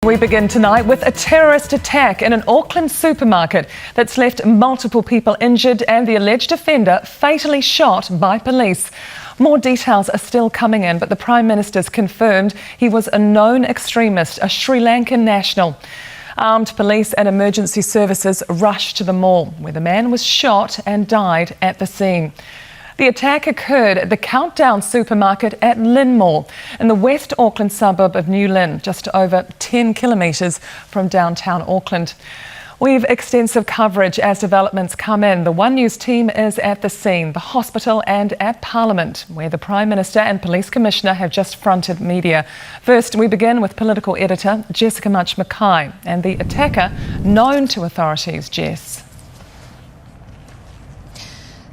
We begin tonight with a terrorist attack in an Auckland supermarket that's left multiple people injured and the alleged offender fatally shot by police. More details are still coming in, but the Prime Minister's confirmed he was a known extremist, a Sri Lankan national. Armed police and emergency services rushed to the mall, where the man was shot and died at the scene. The attack occurred at the Countdown supermarket at Lynn Mall in the West Auckland suburb of New Lynn, just over 10 kilometres from downtown Auckland. We've extensive coverage as developments come in. The One News team is at the scene, the hospital and at Parliament, where the Prime Minister and Police Commissioner have just fronted media. First, we begin with political editor Jessica Mackay and the attacker known to authorities. Jess.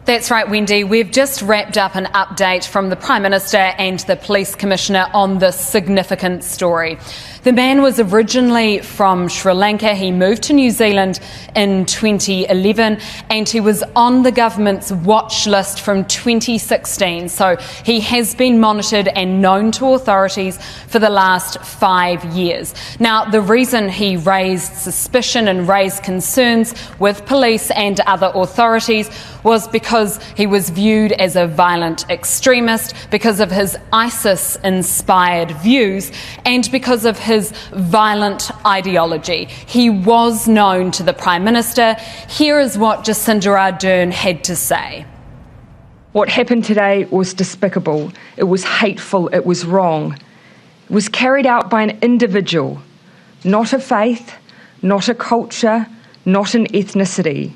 That's right, Wendy. We've just wrapped up an update from the Prime Minister and the Police Commissioner on this significant story. The man was originally from Sri Lanka. He moved to New Zealand in 2011 and he was on the government's watch list from 2016. So he has been monitored and known to authorities for the last 5 years. Now, the reason he raised suspicion and raised concerns with police and other authorities was because he was viewed as a violent extremist, because of his ISIS-inspired views, and because of his violent ideology. He was known to the Prime Minister. Here is what Jacinda Ardern had to say. What happened today was despicable. It was hateful. It was wrong. It was carried out by an individual, not a faith, not a culture, not an ethnicity,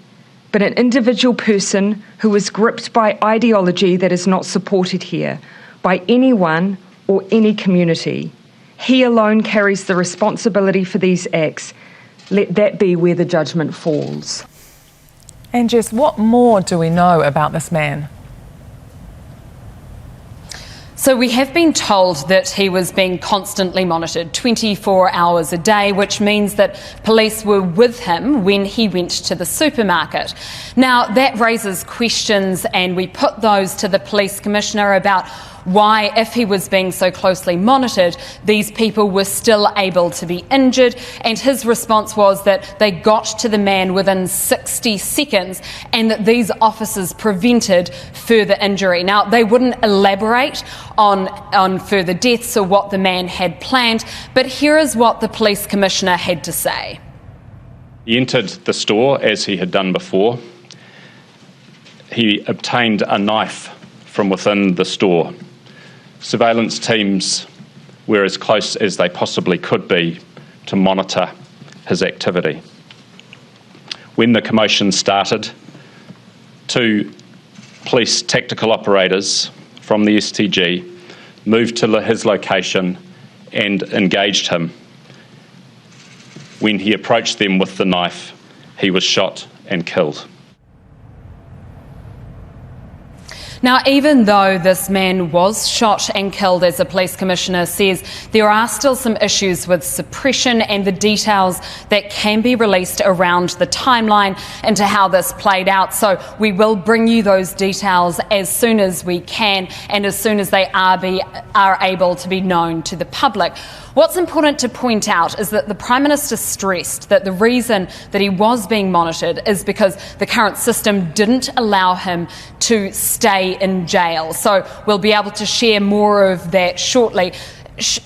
but an individual person who was gripped by ideology that is not supported here by anyone or any community. He alone carries the responsibility for these acts. Let that be where the judgment falls. And Jess, what more do we know about this man? So we have been told that he was being constantly monitored 24 hours a day, which means that police were with him when he went to the supermarket. Now, that raises questions, and we put those to the Police Commissioner about why, if he was being so closely monitored, these people were still able to be injured. And his response was that they got to the man within 60 seconds and that these officers prevented further injury. Now, they wouldn't elaborate on further deaths or what the man had planned, but here is what the Police Commissioner had to say. He entered the store as he had done before. He obtained a knife from within the store. Surveillance teams were as close as they possibly could be to monitor his activity. When the commotion started, 2 police tactical operators from the STG moved to his location and engaged him. When he approached them with the knife, he was shot and killed. Now, even though this man was shot and killed, as the Police Commissioner says, there are still some issues with suppression and the details that can be released around the timeline into how this played out. So we will bring you those details as soon as we can and as soon as they are able to be known to the public. What's important to point out is that the Prime Minister stressed that the reason that he was being monitored is because the current system didn't allow him to stay in jail. So we'll be able to share more of that shortly.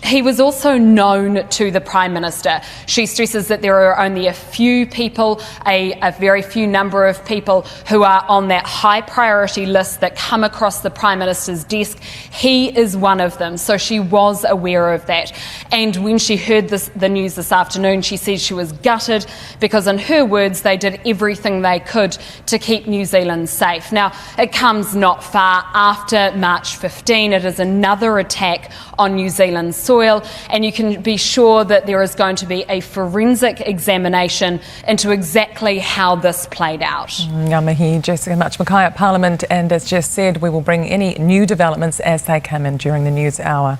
He was also known to the Prime Minister. She stresses that there are only a few people, a very few number of people who are on that high priority list that come across the Prime Minister's desk. He is one of them, so she was aware of that. And when she heard the news this afternoon, she said she was gutted because, in her words, they did everything they could to keep New Zealand safe. Now, it comes not far after March 15. It is another attack on New Zealand soil, and you can be sure that there is going to be a forensic examination into exactly how this played out. Ngā mihi, Jessica Mackay at Parliament, and as Jess said, we will bring any new developments as they come in during the news hour.